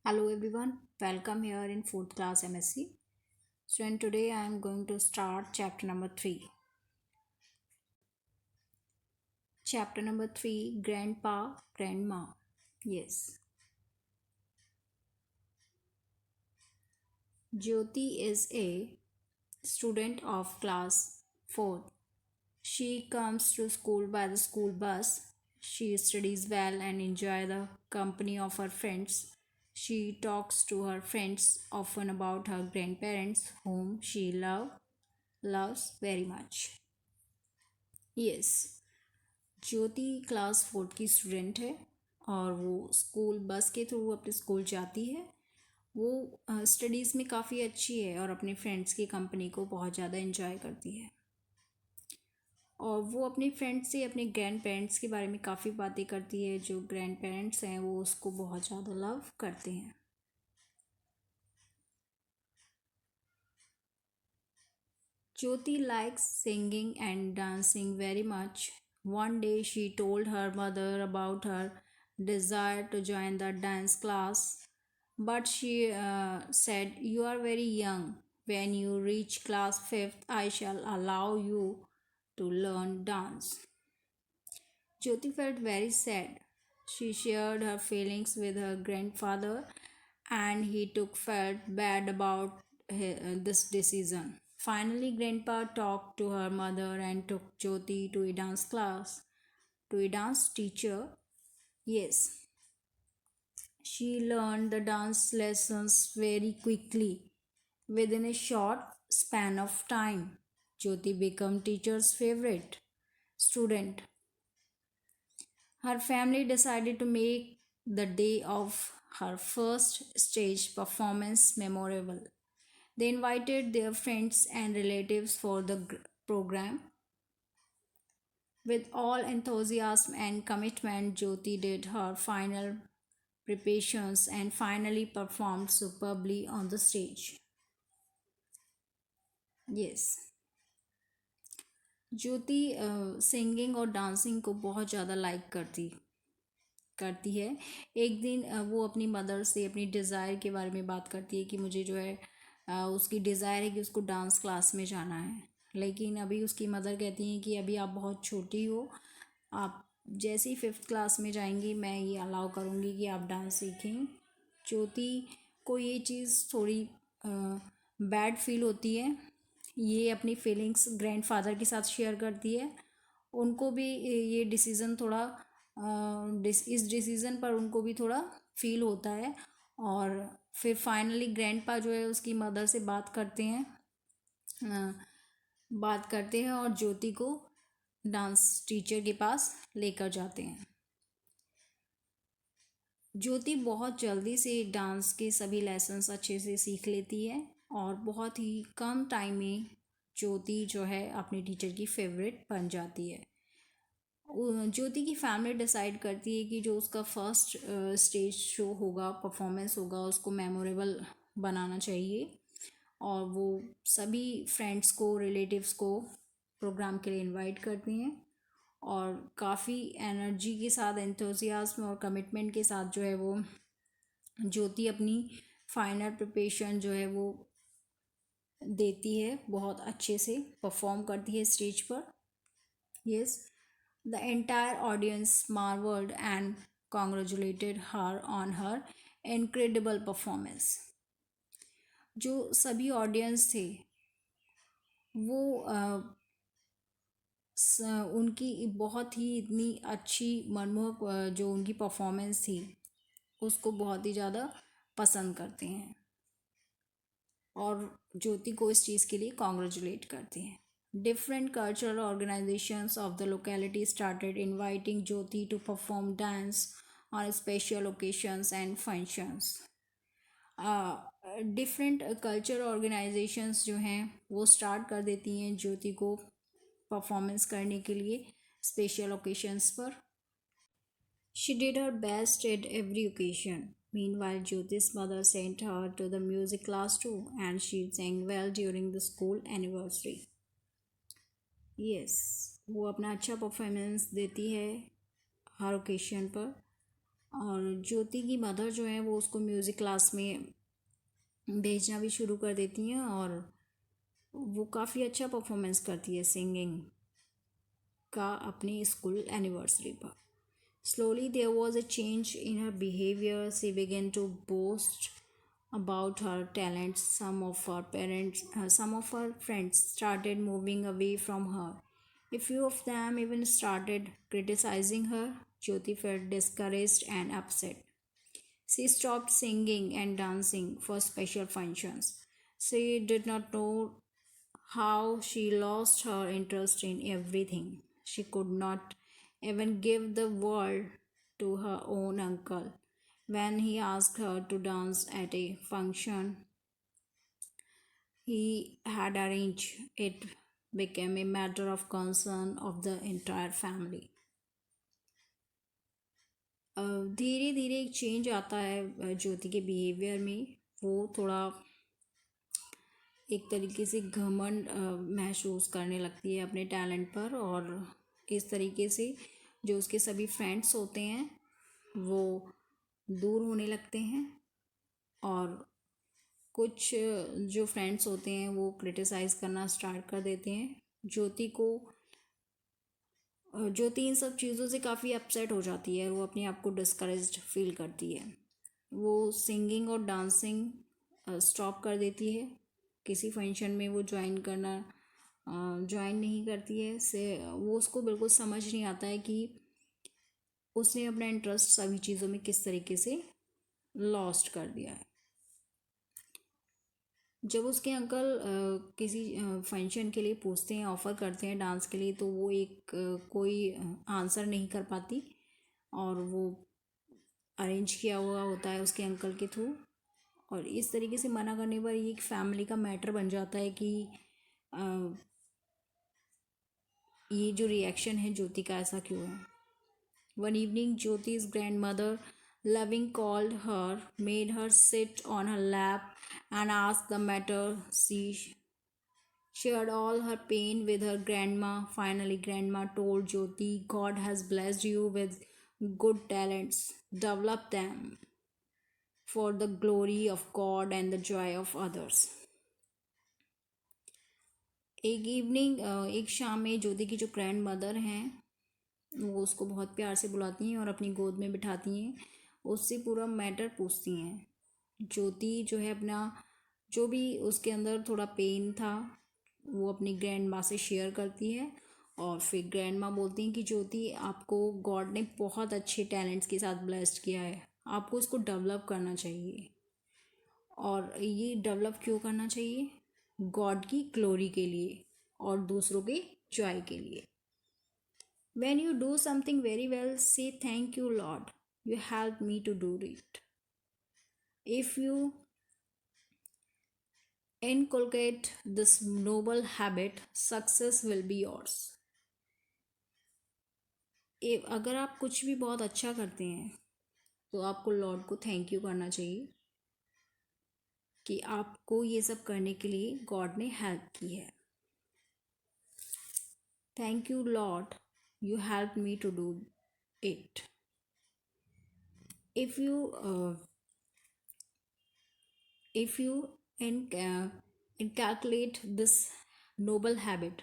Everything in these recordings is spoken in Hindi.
Hello everyone, welcome here in 4th class MSc. So and today I am going to start chapter number 3. Chapter number 3, Grandpa, Grandma. Yes. Jyoti is a student of class 4th. She comes to school by the school bus. She studies well and enjoys the company of her friends. She talks to her friends often about her grandparents whom she loves very much. Yes Jyoti class 4 की स्टूडेंट है और वो स्कूल बस के थ्रू अपने स्कूल जाती है। वो स्टडीज़ में काफ़ी अच्छी है और अपने फ्रेंड्स की कंपनी को बहुत ज़्यादा इन्जॉय करती है। और वो अपने फ्रेंड्स से अपने ग्रैंड पेरेंट्स के बारे में काफ़ी बातें करती है। जो ग्रैंड पेरेंट्स हैं वो उसको बहुत ज़्यादा लव करते हैं। Jyoti likes singing and dancing very much. One day she told her mother about her desire to join the dance class, but she said, "You are very young. When you reach class 5th, I shall allow you to learn dance." Jyoti felt very sad. She shared her feelings with her grandfather, and he took felt bad about this decision. Finally, Grandpa talked to her mother and took Jyoti to a dance class. To a dance teacher, yes, she learned the dance lessons very quickly. Within a short span of time, Jyoti became teacher's favorite student. Her family decided to make the day of her first stage performance memorable. They invited their friends and relatives for the program. With all enthusiasm and commitment, Jyoti did her final preparations and finally performed superbly on the stage. Yes. Jyoti singing और डांसिंग को बहुत ज़्यादा लाइक करती है। एक दिन वो अपनी मदर से अपनी डिज़ायर के बारे में बात करती है कि मुझे जो है उसकी डिज़ायर है कि उसको डांस क्लास में जाना है। लेकिन अभी उसकी मदर कहती हैं कि अभी आप बहुत छोटी हो, आप जैसे ही 5th क्लास में जाएंगी मैं ये अलाउ करूँगी कि आप डांस सीखें। ज्योति को ये चीज़ थोड़ी बैड फील होती है। ये अपनी फीलिंग्स ग्रैंडफादर के साथ शेयर करती है। उनको भी ये डिसीज़न थोड़ा इस डिसीज़न पर उनको भी थोड़ा फील होता है। और फिर फाइनली ग्रैंडपा जो है उसकी मदर से बात करते हैं और ज्योति को डांस टीचर के पास लेकर जाते हैं। ज्योति बहुत जल्दी से डांस के सभी लेसन्स अच्छे से सीख लेती है और बहुत ही कम टाइम में ज्योति जो है अपने टीचर की फेवरेट बन जाती है। ज्योति की फैमिली डिसाइड करती है कि जो उसका फर्स्ट स्टेज शो होगा, परफॉर्मेंस होगा, उसको मेमोरेबल बनाना चाहिए। और वो सभी फ्रेंड्स को, रिलेटिव्स को प्रोग्राम के लिए इनवाइट करती हैं और काफ़ी एनर्जी के साथ, एंथुजियाज्म और कमिटमेंट के साथ जो है वो ज्योति अपनी फाइनल प्रिपरेशन जो है वो देती है। बहुत अच्छे से परफॉर्म करती है स्टेज पर। Yes, the entire audience marvelled and congratulated her on her incredible performance. जो सभी ऑडियंस थे वो उनकी बहुत ही इतनी अच्छी मनमोहक जो उनकी परफॉर्मेंस थी उसको बहुत ही ज़्यादा पसंद करते हैं और ज्योति को इस चीज़ के लिए कॉन्ग्रेचुलेट करते हैं। Different cultural organizations of the locality started inviting Jyoti to perform dance on special occasions and functions. Different culture organisations जो हैं वो स्टार्ट कर देती हैं ज्योति को परफॉर्मेंस करने के लिए स्पेशल ओकेशंस पर। She did her best at every occasion. Meanwhile, Jyoti's mother sent her to the music class too, and she sang well during the school anniversary. Yes, वो अपना अच्छा परफॉर्मेंस देती है हर ओकेशन पर और ज्योति की मदर जो है वो उसको म्यूज़िक क्लास में भेजना भी शुरू कर देती हैं, और वो काफ़ी अच्छा परफॉर्मेंस करती है सिंगिंग का अपनी स्कूल एनिवर्सरी पर. Slowly, there was a change in her behavior. She began to boast about her talents. Some of her friends started moving away from her. A few of them even started criticizing her. Jyoti felt discouraged and upset. She stopped singing and dancing for special functions. She did not know how she lost her interest in everything. She could not even give the world to her own uncle. When he asked her to dance at a function he had arranged, it became a matter of concern of the entire family. धीरे धीरे एक चेंज आता है ज्योति के बिहेवियर में. वो थोड़ा एक तरीके से घमंड महसूस करने लगती है अपने टैलेंट पर, और इस तरीके से जो उसके सभी फ्रेंड्स होते हैं वो दूर होने लगते हैं, और कुछ जो फ्रेंड्स होते हैं वो क्रिटिसाइज़ करना स्टार्ट कर देते हैं ज्योति को. ज्योति इन सब चीज़ों से काफ़ी अपसेट हो जाती है, वो अपने आप को डिस्करेज्ड फील करती है. वो सिंगिंग और डांसिंग स्टॉप कर देती है. किसी फंक्शन में वो ज्वाइन नहीं करती है. से वो उसको बिल्कुल समझ नहीं आता है कि उसने अपना इंटरेस्ट सभी चीज़ों में किस तरीके से लॉस्ट कर दिया है. जब उसके अंकल किसी फंक्शन के लिए पूछते हैं, ऑफ़र करते हैं डांस के लिए, तो वो कोई आंसर नहीं कर पाती, और वो अरेंज किया हुआ होता है उसके अंकल के थ्रू. और इस तरीके से मना करने पर ये एक फैमिली का मैटर बन जाता है कि ये जो रिएक्शन है ज्योति का ऐसा क्यों है. One evening, Jyoti's grandmother, loving called her, made her sit on her lap, and asked the matter. She shared all her pain with her grandma. Finally, grandma told Jyoti, God has blessed you with good talents. Develop them for the glory of God and the joy of others. एक शाम में ज्योति की जो ग्रैंड मदर हैं वो उसको बहुत प्यार से बुलाती हैं और अपनी गोद में बिठाती हैं. उससे पूरा मैटर पूछती हैं. ज्योति जो है अपना जो भी उसके अंदर थोड़ा पेन था वो अपनी ग्रैंड माँ से शेयर करती है, और फिर ग्रैंड माँ बोलती हैं कि ज्योति, आपको गॉड ने बहुत अच्छे टैलेंट्स के साथ ब्लेस्ड किया है, आपको उसको डेवलप करना चाहिए. और ये डेवलप क्यों करना चाहिए? गॉड की ग्लोरी के लिए और दूसरों के जॉय के लिए. When you do something very well, say thank you, Lord. You helped me to do it. If you inculcate this noble habit, success will be yours. अगर आप कुछ भी बहुत अच्छा करते हैं तो आपको लॉर्ड को थैंक यू करना चाहिए कि आपको ये सब करने के लिए गॉड ने हेल्प की है. Thank you Lord, you helped me to do it. If you inculcate this noble habit,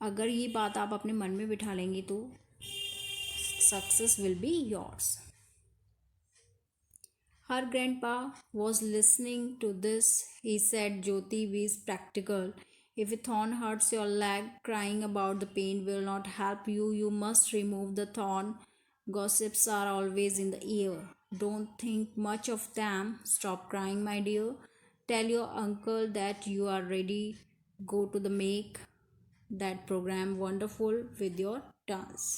अगर ये बात आप अपने मन में बिठा लेंगे तो success will be yours. Her grandpa was listening to this. He said, Jyoti, be practical. If a thorn hurts your leg, crying about the pain will not help you. You must remove the thorn. Gossips are always in the ear. Don't think much of them. Stop crying, my dear. Tell your uncle that you are ready. Go to the make that program wonderful with your dance.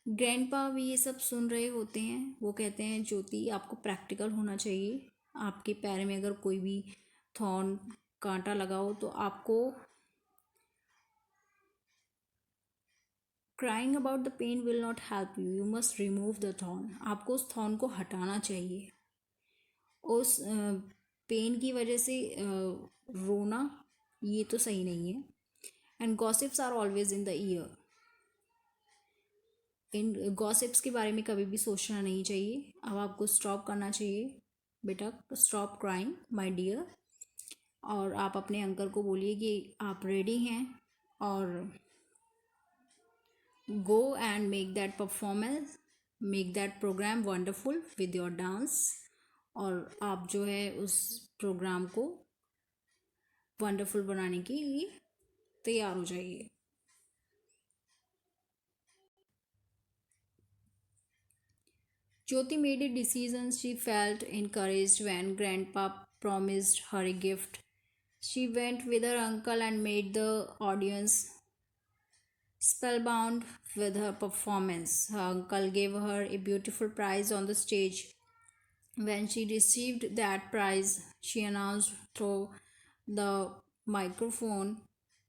Grandpa भी ये सब सुन रहे होते हैं. वो कहते हैं, ज्योति, आपको प्रैक्टिकल होना चाहिए. आपके पैर में अगर कोई भी थॉर्न कांटा लगा हो तो आपको crying about the pain will not help you. You must remove the thorn. आपको उस थॉर्न को हटाना चाहिए. उस पेन की वजह से रोना ये तो सही नहीं है. And gossips are always in the ear. इन गॉसिप्स के बारे में कभी भी सोचना नहीं चाहिए। अब आपको स्टॉप करना चाहिए। बेटा स्टॉप क्राइंग माय डियर। और आप अपने अंकल को बोलिए कि आप रेडी हैं और go and make that performance, make that programme wonderful with your dance. और आप जो है उस प्रोग्राम को वंडरफुल बनाने के लिए तैयार हो जाइए। Jyoti made a decision. She felt encouraged when Grandpa promised her a gift. She went with her uncle and made the audience spellbound with her performance. Her uncle gave her a beautiful prize on the stage. When she received that prize, she announced through the microphone,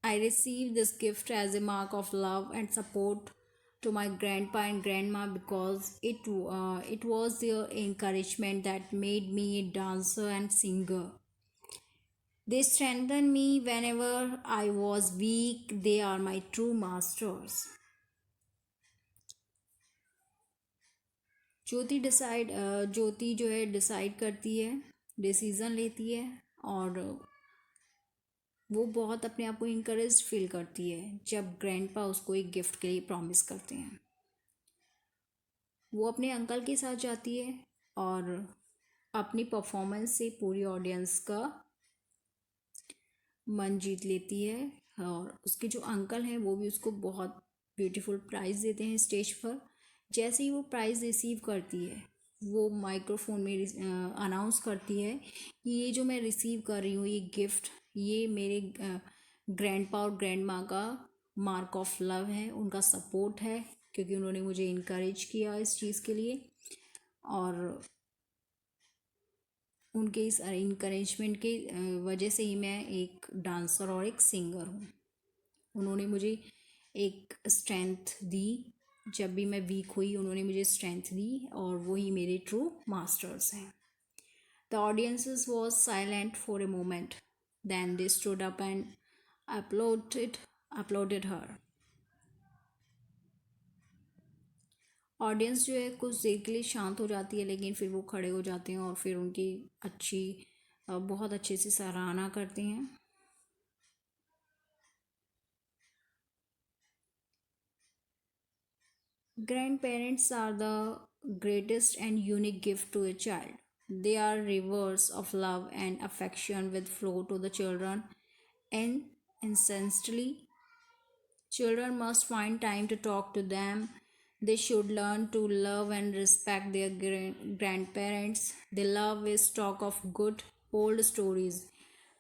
I received this gift as a mark of love and support to my grandpa and grandma because it was their encouragement that made me a dancer and singer. They strengthened me whenever I was weak. They are my true masters. ज्योति जो है डिसाइड करती है, डिसीज़न लेती है और वो बहुत अपने आप को इनकरेज फील करती है जब ग्रैंडपा उसको एक गिफ्ट के लिए प्रॉमिस करते हैं। वो अपने अंकल के साथ जाती है और अपनी परफॉर्मेंस से पूरी ऑडियंस का मन जीत लेती है। और उसके जो अंकल हैं वो भी उसको बहुत ब्यूटीफुल प्राइज़ देते हैं स्टेज पर। जैसे ही वो प्राइज़ रिसीव करती है वो माइक्रोफोन में अनाउंस करती है कि ये जो मैं रिसीव कर रही हूँ ये गिफ्ट, ये मेरे ग्रैंडपा और ग्रैंड माँ का मार्क ऑफ लव है, उनका सपोर्ट है क्योंकि उन्होंने मुझे इनकरेज किया इस चीज़ के लिए। और उनके इस इनकरेजमेंट के वजह से ही मैं एक डांसर और एक सिंगर हूँ। उन्होंने मुझे एक स्ट्रेंथ दी, जब भी मैं वीक हुई उन्होंने मुझे स्ट्रेंथ दी और वही मेरे ट्रू मास्टर्स हैं। The audiences was silent for a moment, then they stood up and applauded her. Audience जो है कुछ देर के लिए शांत हो जाती है लेकिन फिर वो खड़े हो जाते हैं और फिर उनकी बहुत अच्छे से सराहना करते हैं। Grandparents are the greatest and unique gift to a child. They are rivers of love and affection which flow to the children and incessantly. Children must find time to talk to them. They should learn to love and respect their grandparents. They love is talk of good old stories.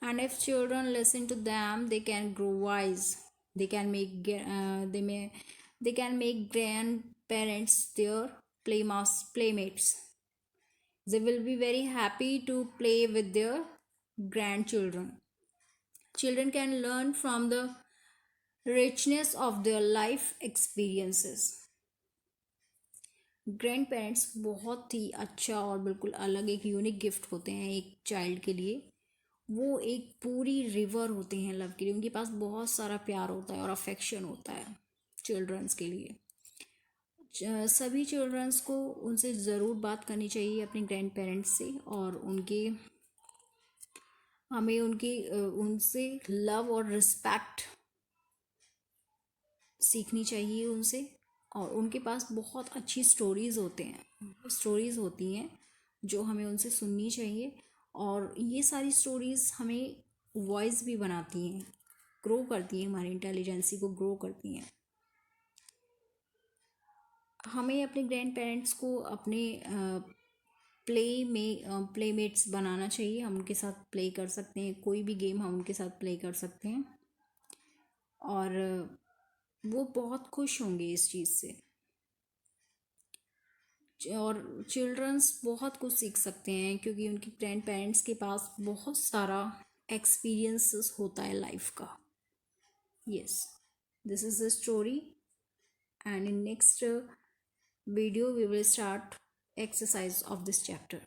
And if children listen to them, they can grow wise. They can make they can make grandparents their playmates. They will be very happy to play with their grandchildren. Children can learn from the richness of their life experiences. Grand parents बहुत ही अच्छा और बिल्कुल अलग एक यूनिक गिफ्ट होते हैं एक चाइल्ड के लिए। वो एक पूरी रिवर होते हैं लव के लिए। उनके पास बहुत सारा प्यार होता है और अफेक्शन होता है चिल्ड्रंस के लिए। सभी चिल्ड्रंस को उनसे ज़रूर बात करनी चाहिए अपने ग्रैंड पेरेंट्स से और हमें उनसे लव और रिस्पेक्ट सीखनी चाहिए उनसे। और उनके पास बहुत अच्छी स्टोरीज़ होती हैं जो हमें उनसे सुननी चाहिए। और ये सारी स्टोरीज़ हमें वॉइस भी बनाती हैं, ग्रो करती हैं, हमारी इंटेलिजेंसी को ग्रो करती हैं। हमें अपने ग्रैंड पेरेंट्स को अपने प्लेमेट्स बनाना चाहिए। हम उनके साथ प्ले कर सकते हैं, कोई भी गेम हम उनके साथ प्ले कर सकते हैं और वो बहुत खुश होंगे इस चीज़ से। और चिल्ड्रंस बहुत कुछ सीख सकते हैं क्योंकि उनके ग्रैंड पेरेंट्स के पास बहुत सारा एक्सपीरियंस होता है लाइफ का। Yes, this is the story and in next video we will start exercise of this chapter.